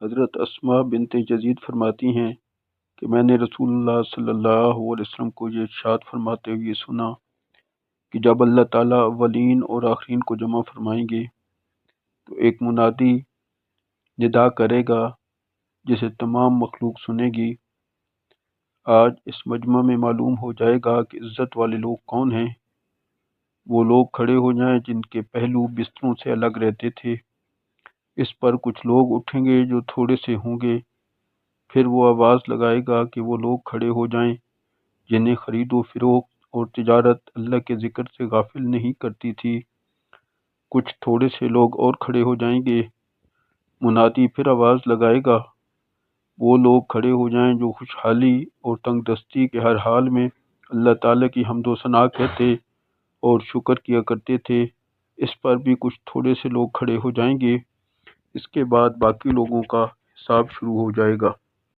حضرت اسماء بنت یزید فرماتی ہیں کہ میں نے رسول اللہ صلی اللہ علیہ وسلم کو یہ ارشاد فرماتے ہوئے سنا کہ جب اللہ تعالیٰ اولین اور آخرین کو جمع فرمائیں گے تو ایک منادی ندا کرے گا جسے تمام مخلوق سنے گی۔ آج اس مجمع میں معلوم ہو جائے گا کہ عزت والے لوگ کون ہیں۔ وہ لوگ کھڑے ہو جائیں جن کے پہلو بستروں سے الگ رہتے تھے۔ اس پر کچھ لوگ اٹھیں گے جو تھوڑے سے ہوں گے۔ پھر وہ آواز لگائے گا کہ وہ لوگ کھڑے ہو جائیں جنہیں خرید و فروخت اور تجارت اللہ کے ذکر سے غافل نہیں کرتی تھی۔ کچھ تھوڑے سے لوگ اور کھڑے ہو جائیں گے۔ منادی پھر آواز لگائے گا، وہ لوگ کھڑے ہو جائیں جو خوشحالی اور تنگ دستی کے ہر حال میں اللہ تعالیٰ کی حمد و ثنا کہتے اور شکر کیا کرتے تھے۔ اس پر بھی کچھ تھوڑے سے لوگ کھڑے ہو جائیں گے۔ اس کے بعد باقی لوگوں کا حساب شروع ہو جائے گا۔